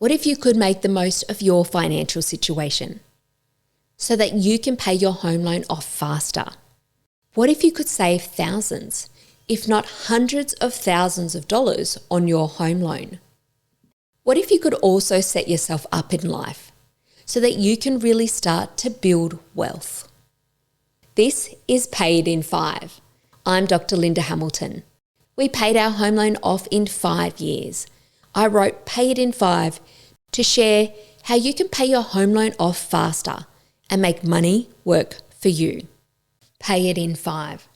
What if you could make the most of your financial situation so that you can pay your home loan off faster? What if you could save thousands, if not hundreds of thousands of dollars on your home loan? What if you could also set yourself up in life so that you can really start to build wealth? This is Pay It in 5. I'm Dr. Linda Hamilton. We paid our home loan off in 5 years. I wrote Pay It in 5 to share how you can pay your home loan off faster and make money work for you. Pay It in 5.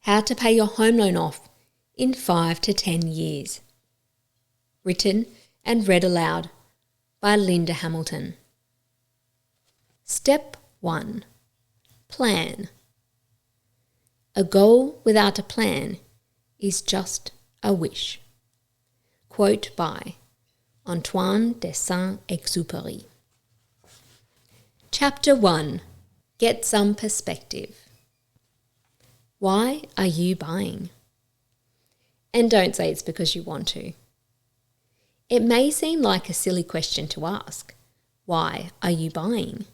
How to pay your home loan off in 5 to 10 years. Written and read aloud by Linda Hamilton. Step 1. Plan. A goal without a plan is just a wish. Quote by Antoine de Saint-Exupéry. Chapter 1. Get some perspective. Why are you buying? And don't say it's because you want to. It may seem like a silly question to ask. Why are you buying?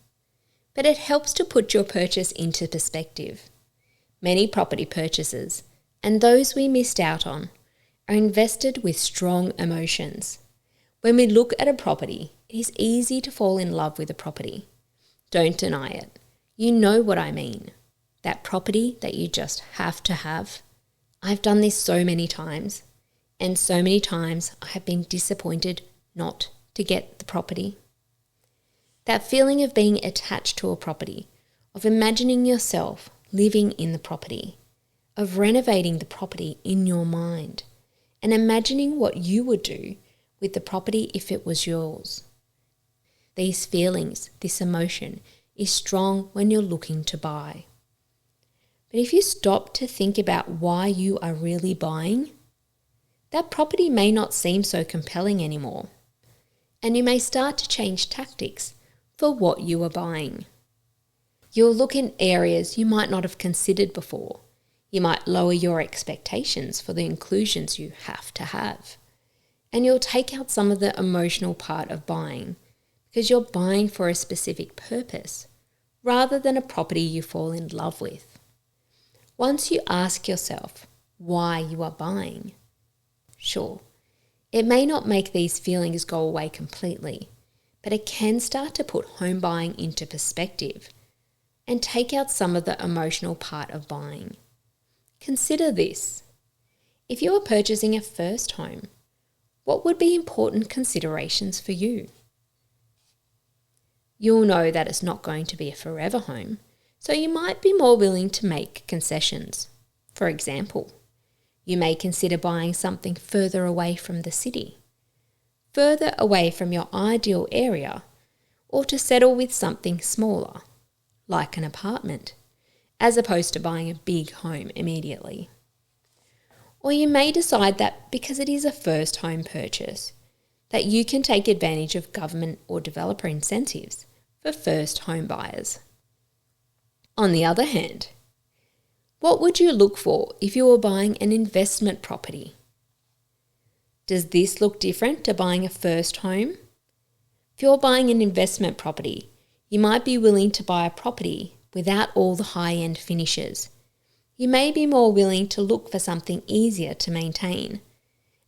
But it helps to put your purchase into perspective. Many property purchases, and those we missed out on, are invested with strong emotions. When we look at a property, it is easy to fall in love with a property. Don't deny it. You know what I mean. That property that you just have to have. I've done this so many times, and so many times I have been disappointed not to get the property. That feeling of being attached to a property, of imagining yourself living in the property, of renovating the property in your mind, and imagining what you would do with the property if it was yours. These feelings, this emotion, is strong when you're looking to buy. But if you stop to think about why you are really buying, that property may not seem so compelling anymore, and you may start to change tactics for what you are buying. You'll look in areas you might not have considered before. You might lower your expectations for the inclusions you have to have. And you'll take out some of the emotional part of buying because you're buying for a specific purpose rather than a property you fall in love with. Once you ask yourself why you are buying, sure, it may not make these feelings go away completely, but it can start to put home buying into perspective and take out some of the emotional part of buying. Consider this. If you are purchasing a first home, what would be important considerations for you? You'll know that it's not going to be a forever home, so you might be more willing to make concessions. For example, you may consider buying something further away from the city, further away from your ideal area, or to settle with something smaller, like an apartment, as opposed to buying a big home immediately. Or you may decide that because it is a first home purchase, that you can take advantage of government or developer incentives for first home buyers. On the other hand, what would you look for if you were buying an investment property? Does this look different to buying a first home? If you're buying an investment property, you might be willing to buy a property without all the high-end finishes. You may be more willing to look for something easier to maintain,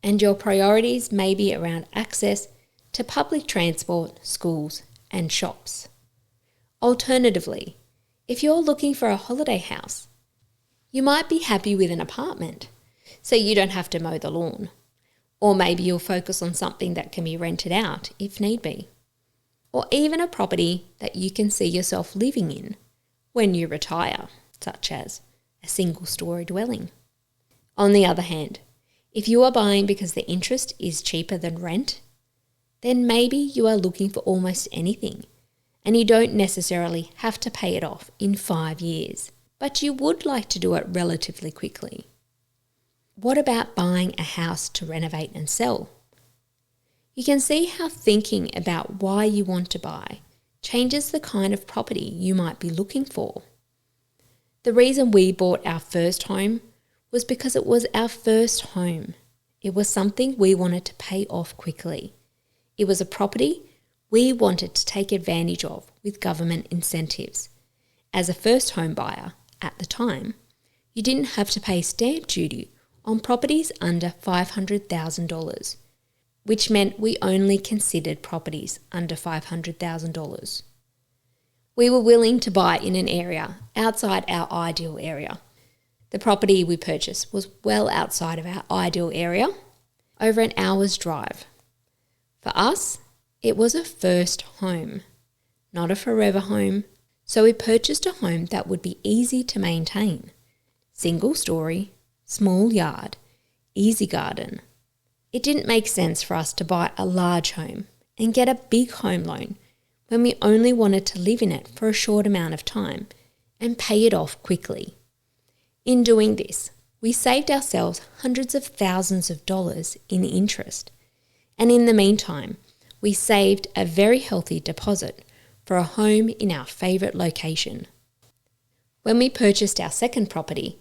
and your priorities may be around access to public transport, schools, and shops. Alternatively, if you're looking for a holiday house, you might be happy with an apartment, so you don't have to mow the lawn. Or maybe you'll focus on something that can be rented out if need be. Or even a property that you can see yourself living in when you retire, such as a single-storey dwelling. On the other hand, if you are buying because the interest is cheaper than rent, then maybe you are looking for almost anything, and you don't necessarily have to pay it off in 5 years, but you would like to do it relatively quickly. What about buying a house to renovate and sell? You can see how thinking about why you want to buy changes the kind of property you might be looking for. The reason we bought our first home was because it was our first home. It was something we wanted to pay off quickly. It was a property we wanted to take advantage of with government incentives. As a first home buyer at the time, you didn't have to pay stamp duty on properties under $500,000, which meant we only considered properties under $500,000. We were willing to buy in an area outside our ideal area. The property we purchased was well outside of our ideal area, over an hour's drive. For us, it was a first home, not a forever home, so we purchased a home that would be easy to maintain. Single story, small yard, easy garden. It didn't make sense for us to buy a large home and get a big home loan when we only wanted to live in it for a short amount of time and pay it off quickly. In doing this, we saved ourselves hundreds of thousands of dollars in interest, and in the meantime, we saved a very healthy deposit for a home in our favourite location. When we purchased our second property,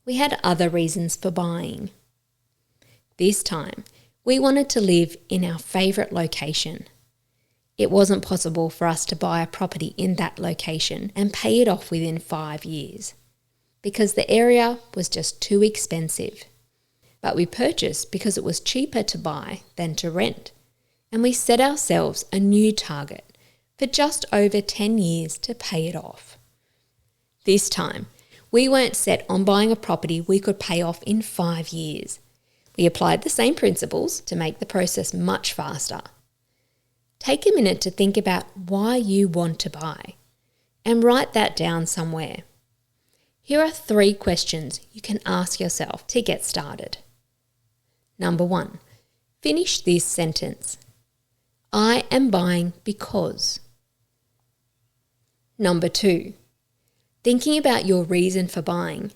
we had other reasons for buying. This time, we wanted to live in our favourite location. It wasn't possible for us to buy a property in that location and pay it off within 5 years, because the area was just too expensive. But we purchased because it was cheaper to buy than to rent, and we set ourselves a new target for just over 10 years to pay it off. This time, we weren't set on buying a property we could pay off in 5 years. We applied the same principles to make the process much faster. Take a minute to think about why you want to buy, and write that down somewhere. Here are 3 questions you can ask yourself to get started. Number 1, finish this sentence. I am buying because. Number 2, thinking about your reason for buying,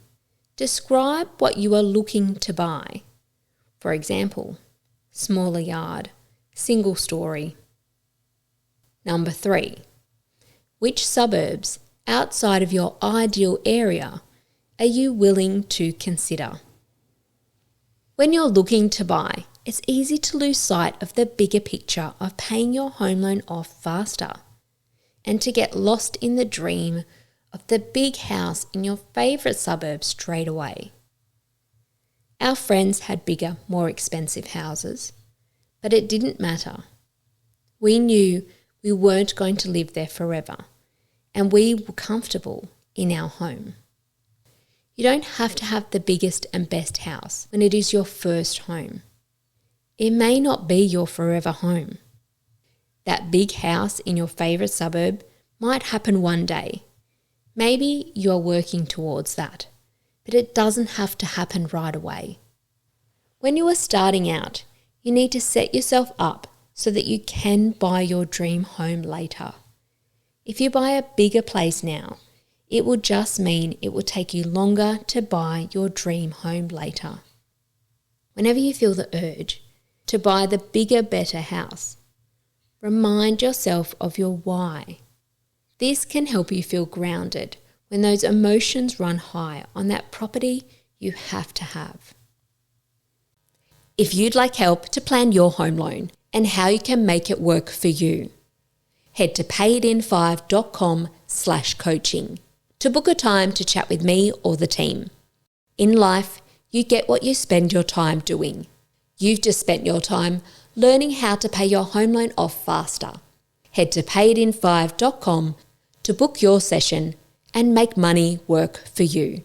describe what you are looking to buy. For example, smaller yard, single story. Number 3, which suburbs outside of your ideal area are you willing to consider? When you're looking to buy, it's easy to lose sight of the bigger picture of paying your home loan off faster, and to get lost in the dream of the big house in your favourite suburb straight away. Our friends had bigger, more expensive houses, but it didn't matter. We knew we weren't going to live there forever, and we were comfortable in our home. You don't have to have the biggest and best house when it is your first home. It may not be your forever home. That big house in your favourite suburb might happen one day. Maybe you are working towards that, but it doesn't have to happen right away. When you are starting out, you need to set yourself up so that you can buy your dream home later. If you buy a bigger place now, it will just mean it will take you longer to buy your dream home later. Whenever you feel the urge to buy the bigger, better house, remind yourself of your why. This can help you feel grounded when those emotions run high on that property you have to have. If you'd like help to plan your home loan and how you can make it work for you, head to paidin5.com/coaching to book a time to chat with me or the team. In life, you get what you spend your time doing. You've just spent your time learning how to pay your home loan off faster. Head to paidin5.com to book your session and make money work for you.